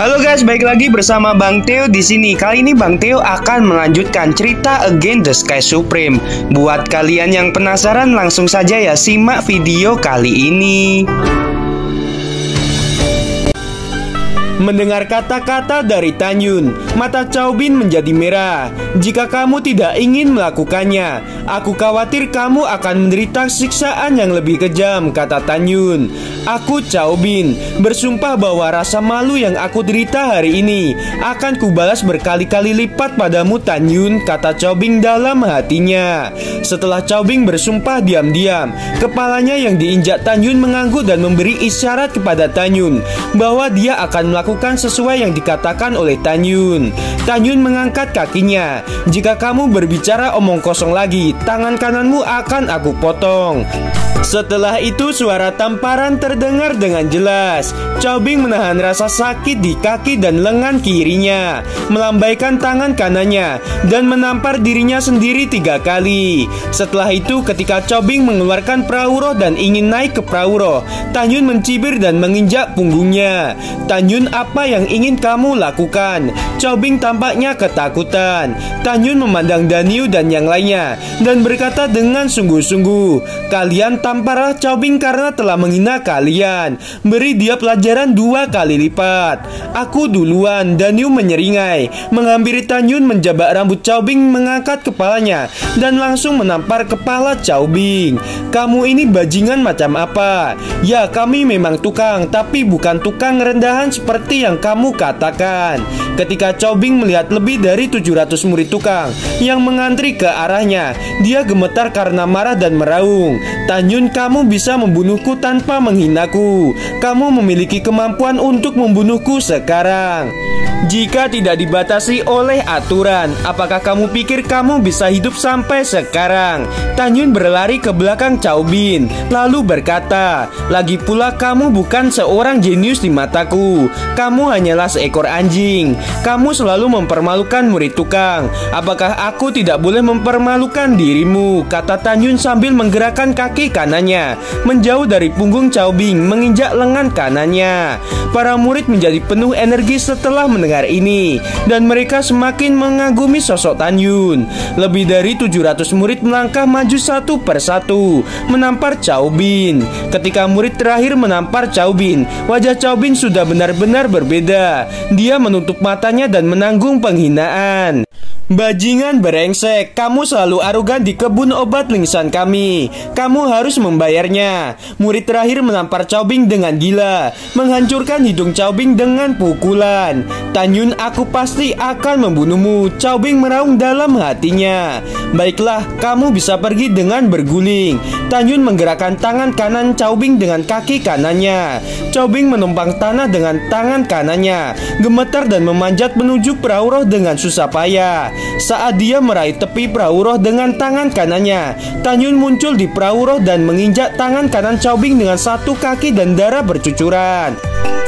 Halo guys, balik lagi bersama Bang Theo di sini. Kali ini Bang Theo akan melanjutkan cerita Against the Sky Supreme. Buat kalian yang penasaran, langsung saja ya simak video kali ini. Mendengar kata-kata dari Tanyun, mata Chow Bin menjadi merah. Jika kamu tidak ingin melakukannya, aku khawatir kamu akan menderita siksaan yang lebih kejam, kata Tanyun. Aku Chow Bin bersumpah bahwa rasa malu yang aku derita hari ini akan kubalas berkali-kali lipat padamu, Tanyun, kata Chow Bin dalam hatinya. Setelah Chow Bin bersumpah diam-diam, kepalanya yang diinjak Tanyun mengangguk dan memberi isyarat kepada Tanyun bahwa dia akan melakukan sesuai yang dikatakan oleh Tanyun. Tanyun mengangkat kakinya. Jika kamu berbicara omong kosong lagi, tangan kananmu akan aku potong. Setelah itu suara tamparan terdengar dengan jelas. Chow Bin menahan rasa sakit di kaki dan lengan kirinya, melambaikan tangan kanannya dan menampar dirinya sendiri 3 kali. Setelah itu ketika Chow Bin mengeluarkan perahu roh dan ingin naik ke perahu roh, Tanyun mencibir dan menginjak punggungnya. Tanyun, apa yang ingin kamu lakukan? Chow Bin tampaknya ketakutan. Tanyun memandang Daniu dan yang lainnya dan berkata dengan sungguh-sungguh, kalian tamparlah Chow Bin karena telah menghina kalian. Beri dia pelajaran 2 kali lipat. Aku duluan. Daniu menyeringai, menghampiri Tanyun, menjabak rambut Chow Bin, mengangkat kepalanya dan langsung menampar kepala Chow Bin. Kamu ini bajingan macam apa? Ya, kami memang tukang, tapi bukan tukang rendahan seperti yang kamu katakan. Ketika Chow Bin melihat lebih dari 700 murid tukang yang mengantri ke arahnya, dia gemetar karena marah dan meraung. Tanyun, kamu bisa membunuhku tanpa menghinaku. Kamu memiliki kemampuan untuk membunuhku sekarang. Jika tidak dibatasi oleh aturan, apakah kamu pikir kamu bisa hidup sampai sekarang? Tanyun berlari ke belakang Chow Bin, lalu berkata, lagi pula kamu bukan seorang jenius di mataku. Kamu hanyalah seekor anjing. Kamu selalu mempermalukan murid tukang. Apakah aku tidak boleh mempermalukan dirimu? Kata Tanyun sambil menggerakkan kaki kanannya menjauh dari punggung Chow Bin, menginjak lengan kanannya. Para murid menjadi penuh energi setelah mendengar ini, dan mereka semakin mengagumi sosok Tanyun. Lebih dari 700 murid melangkah maju satu persatu menampar Chow Bin. Ketika murid terakhir menampar Chow Bin, wajah Chow Bin sudah benar-benar berbeda. Dia menutup matanya dan menanggung penghinaan. Bajingan brengsek, kamu selalu arogan di kebun obat lingsan kami. Kamu harus membayarnya. Murid terakhir menampar Chow Bin dengan gila, menghancurkan hidung Chow Bin dengan pukulan. Tanyun, aku pasti akan membunuhmu, Chow Bin meraung dalam hatinya. Baiklah, kamu bisa pergi dengan berguling. Tanyun menggerakkan tangan kanan Chow Bin dengan kaki kanannya. Chow Bin menumpang tanah dengan tangan kanannya, gemetar dan memanjat menuju perahu roh dengan susah payah. Saat dia meraih tepi perahu roh dengan tangan kanannya, Tanyun muncul di perahu roh dan menginjak tangan kanan Chow Bin dengan 1 kaki dan darah bercucuran.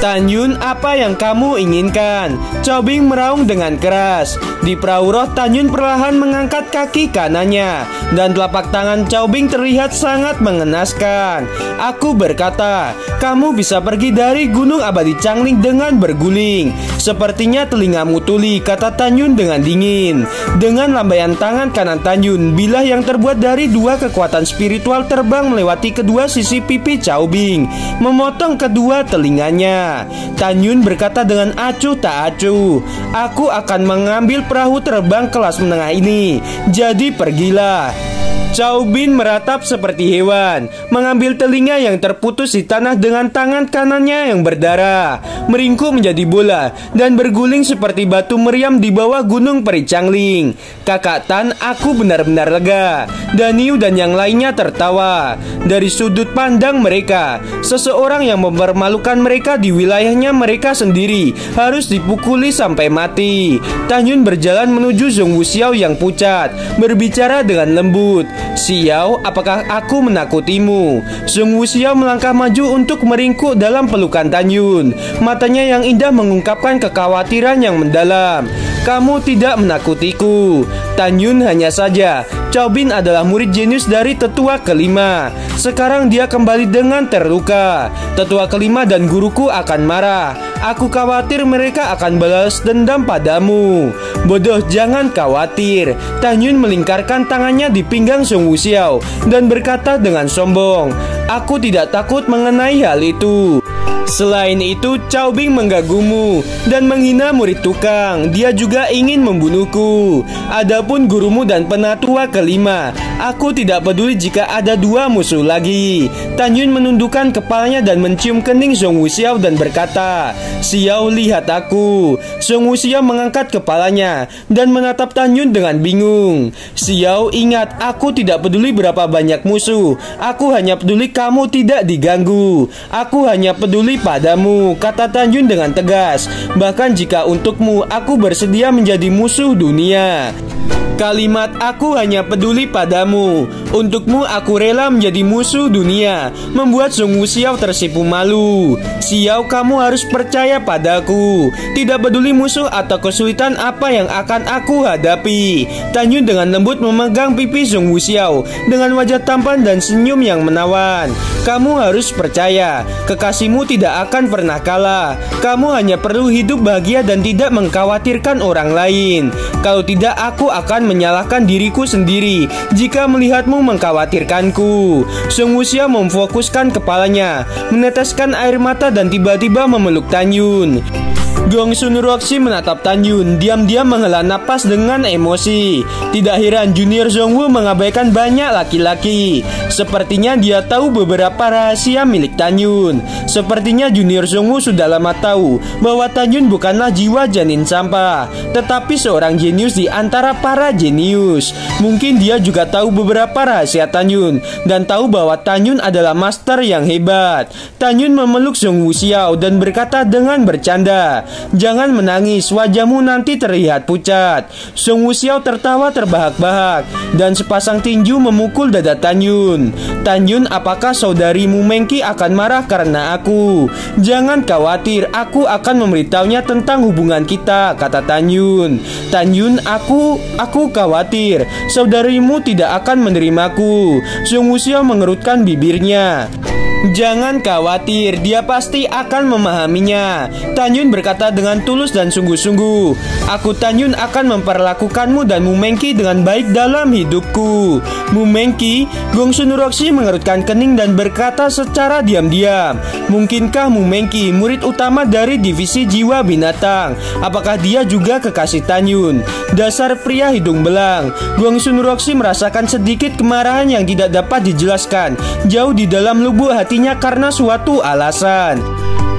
Tanyun, apa yang kamu inginkan? Chow Bin meraung dengan keras. Di perahu roh, Tanyun perlahan mengangkat kaki kanannya dan telapak tangan Chow Bin terlihat sangat mengenaskan. Aku berkata, kamu bisa pergi dari Gunung Abadi Changling dengan berguling. Sepertinya telingamu tuli, kata Tanyun dengan dingin. Dengan lambaian tangan kanan Tanyun, bilah yang terbuat dari 2 kekuatan spiritual terbang melewati kedua sisi pipi Chow Bin, memotong kedua telinganya. Tanyun berkata dengan acuh tak acuh, aku akan mengambil perahu terbang kelas menengah ini, jadi pergilah. Chow Bin meratap seperti hewan, mengambil telinga yang terputus di tanah dengan tangan kanannya yang berdarah, meringkuk menjadi bola dan berguling seperti batu meriam di bawah gunung peri Changling. Kakak Tan, aku benar-benar lega. Daniu dan yang lainnya tertawa. Dari sudut pandang mereka, seseorang yang mempermalukan mereka di wilayahnya mereka sendiri harus dipukuli sampai mati. Tanyun berjalan menuju Zhong Wuxiao yang pucat, berbicara dengan lembut. Xiao, apakah aku menakutimu? Zhong Wuxiao melangkah maju untuk meringkuk dalam pelukan Tanyun. Matanya yang indah mengungkapkan kekhawatiran yang mendalam. Kamu tidak menakutiku. Tan Yun hanya saja. Chow Bin adalah murid jenius dari tetua kelima. Sekarang dia kembali dengan terluka. Tetua kelima dan guruku akan marah. Aku khawatir mereka akan balas dendam padamu. Bodoh, jangan khawatir. Tan Yun melingkarkan tangannya di pinggang Song Wuxiao dan berkata dengan sombong, aku tidak takut mengenai hal itu. Selain itu, Chow Bin menggagumu dan menghina murid tukang. Dia juga ingin membunuhku. Adapun gurumu dan penatua kelima, aku tidak peduli jika ada dua musuh lagi. Tan Yun menundukkan kepalanya dan mencium kening Song Wuxiao dan berkata, Xiao, lihat aku. Song Wuxiao mengangkat kepalanya dan menatap Tan Yun dengan bingung. Xiao, ingat, aku tidak peduli berapa banyak musuh. Aku hanya peduli kamu tidak diganggu. Aku hanya peduli padamu, kata Tan Yun dengan tegas. Bahkan jika untukmu, aku bersedia menjadi musuh dunia. Kalimat aku hanya peduli padamu, untukmu aku rela menjadi musuh dunia, membuat Song Wuxiao tersipu malu. Xiao, kamu harus percaya padaku. Tidak peduli musuh atau kesulitan apa yang akan aku hadapi. Tan Yun dengan lembut memegang pipi Song Wuxiao dengan wajah tampan dan senyum yang menawan. Kamu harus percaya, kekasihmu tidak akan pernah kalah. Kamu hanya perlu hidup bahagia dan tidak mengkhawatirkan orang lain. Kalau tidak, aku akan menyalahkan diriku sendiri jika melihatmu mengkhawatirkanku. Song Wuxiao memfokuskan kepalanya, meneteskan air mata dan tiba-tiba memeluk Tan Yun. Gongsun Roxy menatap Tan Yun, diam-diam menghela napas dengan emosi. Tidak heran Junior Zhongwu mengabaikan banyak laki-laki. Sepertinya dia tahu beberapa rahasia milik Tan Yun. Sepertinya Junior Zhongwu sudah lama tahu bahwa Tan Yun bukanlah jiwa janin sampah, tetapi seorang jenius di antara para jenius. Mungkin dia juga tahu beberapa rahasia Tan Yun dan tahu bahwa Tan Yun adalah master yang hebat. Tan Yun memeluk Song Wuxiao dan berkata dengan bercanda, jangan menangis, wajahmu nanti terlihat pucat. Song Wuxiao tertawa terbahak-bahak dan sepasang tinju memukul dada Tan Yun. Tan Yun, apakah saudarimu Mengki akan marah karena aku? Jangan khawatir, aku akan memberitahunya tentang hubungan kita, kata Tan Yun. Tan Yun, aku khawatir saudarimu tidak akan menerimaku. Song Wuxiao mengerutkan bibirnya. Jangan khawatir, dia pasti akan memahaminya. Tan Yun berkata dengan tulus dan sungguh-sungguh. Aku Tan Yun akan memperlakukanmu dan Mu Mengki dengan baik dalam hidupku. Mu Mengki? Gongsun Roxy mengerutkan kening dan berkata secara diam-diam. Mungkinkah Mu Mengki murid utama dari divisi jiwa binatang? Apakah dia juga kekasih Tan Yun? Dasar pria hidung belang. Gongsun Roxy merasakan sedikit kemarahan yang tidak dapat dijelaskan jauh di dalam lubuk hatinya karena suatu alasan.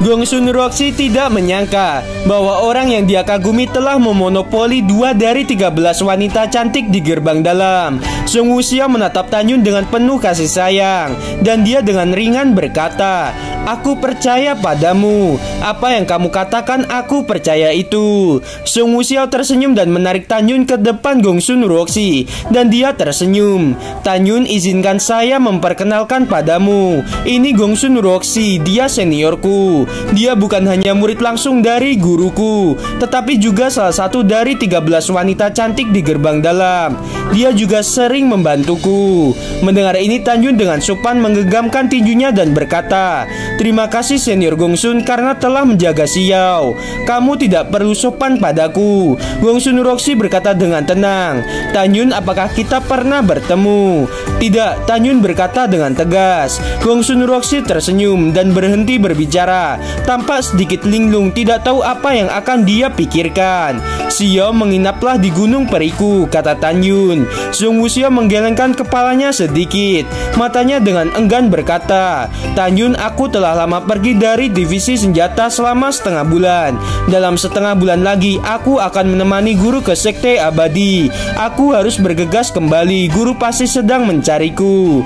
Gongsun Roxy tidak menyangka bahwa orang yang dia kagumi telah memonopoli 2 dari 13 wanita cantik di gerbang dalam. Song Wuxiao menatap Tan Yun dengan penuh kasih sayang dan dia dengan ringan berkata, aku percaya padamu. Apa yang kamu katakan aku percaya itu. Song Wuxiao tersenyum dan menarik Tan Yun ke depan Gongsun Roxy dan dia tersenyum. Tan Yun, izinkan saya memperkenalkan padamu. Ini Gongsun Roxy, dia seniorku. Dia bukan hanya murid langsung dari guruku, tetapi juga salah satu dari 13 wanita cantik di gerbang dalam. Dia juga sering membantuku. Mendengar ini, Tan Yun dengan sopan menggenggamkan tinjunya dan berkata, terima kasih senior Gongsun karena telah menjaga Xiao. Kamu tidak perlu sopan padaku. Gongsun Roxy berkata dengan tenang. Tan Yun, apakah kita pernah bertemu? Tidak, Tan Yun berkata dengan tegas. Gongsun Roxy tersenyum dan berhenti berbicara. Tampak sedikit linglung, tidak tahu apa yang akan dia pikirkan. Xiao menginaplah di Gunung Periku, kata Tan Yun. Song Wuxiao menggelengkan kepalanya sedikit. Matanya dengan enggan berkata, Tan Yun, aku telah lama pergi dari divisi senjata selama setengah bulan. Dalam setengah bulan lagi, aku akan menemani guru ke sekte abadi. Aku harus bergegas kembali, guru pasti sedang mencariku.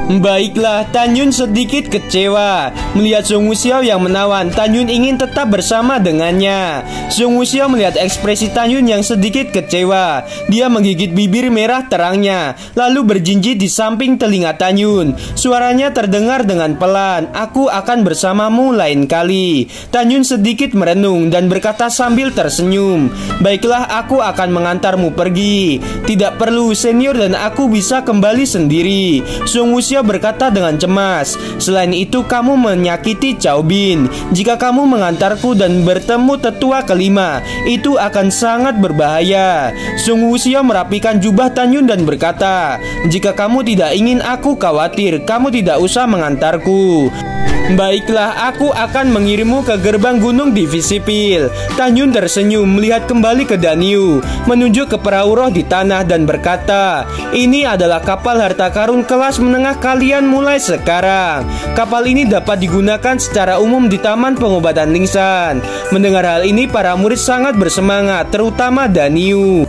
Baiklah, Tan Yun sedikit kecewa melihat Song Wuxiao yang menawan. Tan Yun ingin tetap bersama dengannya. Song Wuxiao melihat ekspresi Tan Yun yang sedikit kecewa. Dia menggigit bibir merah terangnya, lalu berjinjit di samping telinga Tan Yun. Suaranya terdengar dengan pelan, "Aku akan bersamamu lain kali." Tan Yun sedikit merenung dan berkata sambil tersenyum, "Baiklah, aku akan mengantarmu pergi. Tidak perlu, senior dan aku bisa kembali sendiri." Song Wuxiao berkata dengan cemas, "Selain itu kamu menyakiti Cao Bin. Jika kamu mengantarku dan bertemu tetua kelima, itu akan sangat berbahaya." Song Wuxiao merapikan jubah Tan Yun dan berkata, "Jika kamu tidak ingin aku khawatir, kamu tidak usah mengantarku. Baiklah, aku akan mengirimmu ke gerbang gunung Divisipil." Tan Yun tersenyum melihat kembali ke Dan Yu, menunjuk ke perahu roh di tanah dan berkata, "Ini adalah kapal harta karun kelas menengah kalian mulai sekarang. Kapal ini dapat digunakan secara umum di Taman Pengobatan Lingsan." Mendengar hal ini, para murid sangat bersemangat, terutama Dan Yu.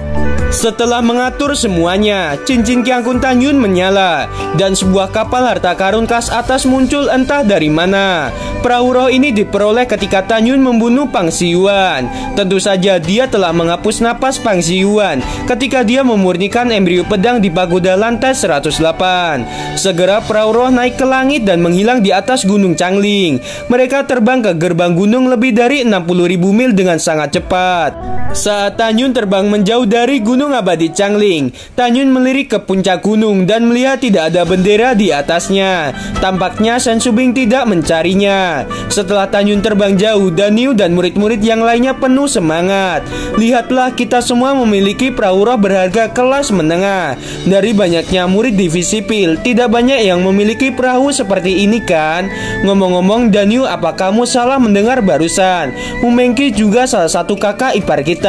Setelah mengatur semuanya, cincin Kiang Kun Tan Yun menyala dan sebuah kapal harta karun kelas atas muncul entah dari mana. Perahu roh ini diperoleh ketika Tan Yun membunuh Pang Xiyuan. Tentu saja dia telah menghapus napas Pang Xiyuan ketika dia memurnikan embrio pedang di pagoda lantai 108. Segera perahu roh naik ke langit dan menghilang di atas gunung Changling. Mereka terbang ke gerbang gunung lebih dari 60.000 mil dengan sangat cepat. Saat Tan Yun terbang menjauh dari Gunung Abadi Changling, Tan Yun melirik ke puncak gunung dan melihat tidak ada bendera di atasnya. Tampaknya Shen Shubing tidak mencarinya. Setelah Tan Yun terbang jauh, Dan Yu dan murid-murid yang lainnya penuh semangat. "Lihatlah, kita semua memiliki perahu roh berharga kelas menengah. Dari banyaknya murid Divisipil, tidak banyak yang memiliki perahu seperti ini kan? Ngomong-ngomong, Dan Yu, apa kamu salah mendengar barusan? Mumengki juga salah satu kakak ipar kita."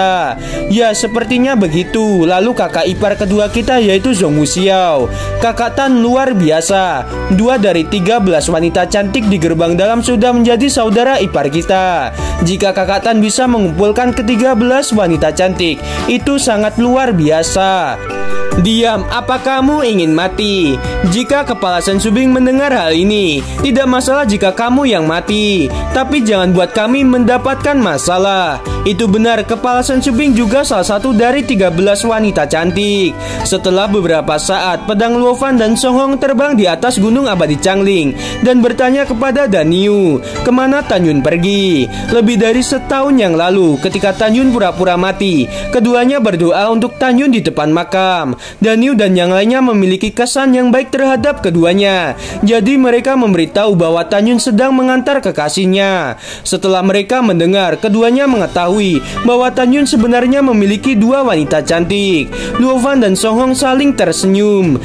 "Ya, sepertinya begitu. Lalu kakak ipar kedua kita yaitu Song Wuxiao. Kakak Tan luar biasa. 2 dari 13 wanita cantik di gerbang dalam sudah menjadi saudara ipar kita. Jika kakak Tan bisa mengumpulkan ke-13 wanita cantik, itu sangat luar biasa." "Diam, apa kamu ingin mati?" Jika kepala Shen Shubing mendengar hal ini, "Tidak masalah jika kamu yang mati, tapi jangan buat kami mendapatkan masalah." Itu benar, kepala Shen Shubing juga salah satu dari 13 wanita cantik. Setelah beberapa saat, pedang Luofan dan Song Hong terbang di atas gunung abadi Changling dan bertanya kepada Dan Yu, "Kemana Tan Yun pergi?" Lebih dari setahun yang lalu, ketika Tan Yun pura-pura mati, keduanya berdoa untuk Tan Yun di depan makam. Dan Yu dan yang lainnya memiliki kesan yang baik terhadap keduanya. Jadi mereka memberitahu bahwa Tan Yun sedang mengantar kekasihnya. Setelah mereka mendengar, keduanya mengetahui bahwa Tan Yun sebenarnya memiliki 2 wanita cantik. Luofan dan Song Hong saling tersenyum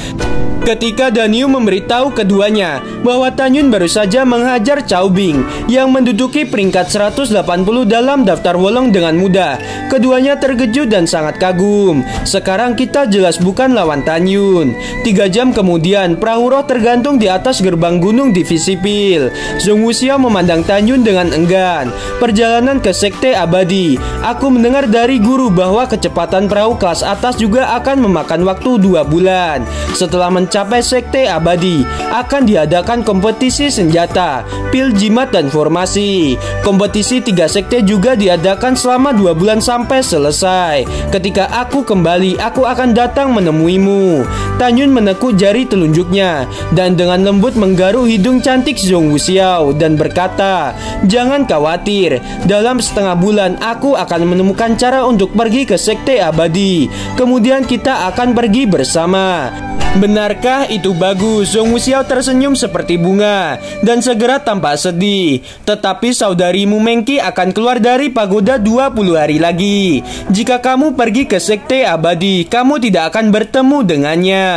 ketika Dan Yu memberitahu keduanya bahwa Tan Yun baru saja menghajar Cao Bing yang menduduki peringkat 180 dalam daftar wolong dengan mudah. Keduanya terkejut dan sangat kagum. "Sekarang kita jelas bukan lawan Tan Yun." 3 jam kemudian, perahu roh tergantung di atas gerbang gunung Divisipil. Song Wuxiao memandang Tan Yun dengan enggan. "Perjalanan ke Sekte Abadi. Aku mendengar dari guru bahwa kecepatan perahu kelas atas juga akan memakan waktu 2 bulan. Setelah mencapai Sekte Abadi, akan diadakan kompetisi senjata, pil jimat dan formasi. Kompetisi 3 sekte juga diadakan selama 2 bulan sampai selesai. Ketika aku kembali, aku akan datang menemuimu." Tan Yun menekuk jari telunjuknya dan dengan lembut menggaruk hidung cantik Song Wuxiao dan berkata, "Jangan khawatir, dalam setengah bulan aku akan menemukan cara untuk pergi ke Sekte Abadi. Kemudian kita akan pergi bersama." "Benarkah itu bagus?" Song Wuxiao tersenyum seperti bunga dan segera tampak sedih. "Tetapi saudarimu Mengki akan keluar dari pagoda 20 hari lagi. Jika kamu pergi ke Sekte Abadi, kamu tidak akan bertemu dengannya."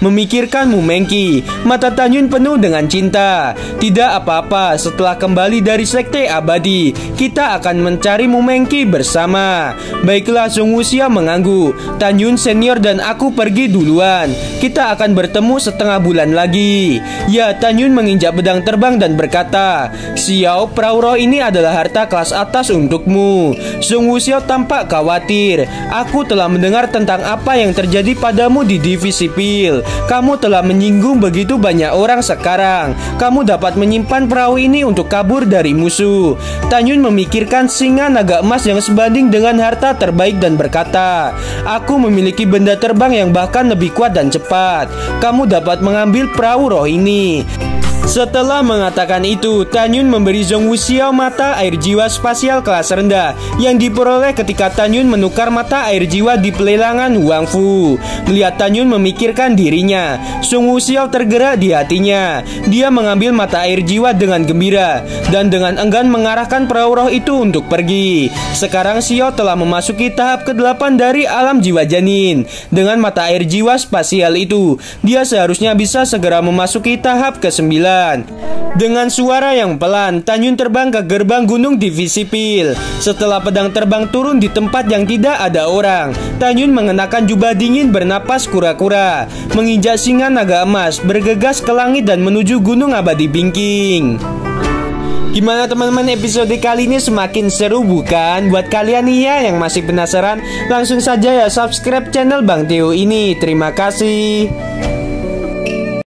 Memikirkanmu Mengki, mata Tan Yun penuh dengan cinta. "Tidak apa-apa, setelah kembali dari Sekte Abadi, kita akan mencari Mengki bersama." "Baiklah," Song Wuxiao mengangguk. "Tan Yun senior dan aku pergi duluan. Kita akan bertemu setengah bulan lagi." Ya, Tan Yun menginjak pedang terbang dan berkata, "Xiao, perahu roh ini adalah harta kelas atas untukmu." Song Wuxiao tampak khawatir. "Aku telah mendengar tentang apa yang terjadi padamu di divisi pil. Kamu telah menyinggung begitu banyak orang sekarang. Kamu dapat menyimpan perahu ini untuk kabur dari musuh. Tanyun memikirkan singa naga emas yang sebanding dengan harta terbaik dan berkata, aku memiliki benda terbang yang bahkan lebih kuat dan cepat. Kamu dapat mengambil perahu roh ini. Setelah mengatakan itu, Tanyun memberi Zhong Wuxiao mata air jiwa spasial kelas rendah yang diperoleh ketika Tanyun menukar mata air jiwa di pelelangan Wang Fu. Melihat Tanyun memikirkan dirinya, Zhong Wuxiao tergerak di hatinya. Dia mengambil mata air jiwa dengan gembira dan dengan enggan mengarahkan perahu roh itu untuk pergi. Sekarang Xiao telah memasuki tahap ke-8 dari alam jiwa janin. Dengan mata air jiwa spasial itu, dia seharusnya bisa segera memasuki tahap ke-9. Dengan suara yang pelan, Tanyun terbang ke gerbang gunung divisi pil. Setelah pedang terbang turun di tempat yang tidak ada orang, Tanyun mengenakan jubah dingin bernapas kura-kura, menginjak singa naga emas, bergegas ke langit dan menuju gunung abadi Bingking. Gimana teman-teman, episode kali ini semakin seru bukan? Buat kalian nih ya yang masih penasaran, langsung saja ya subscribe channel Bang Theo ini. Terima kasih.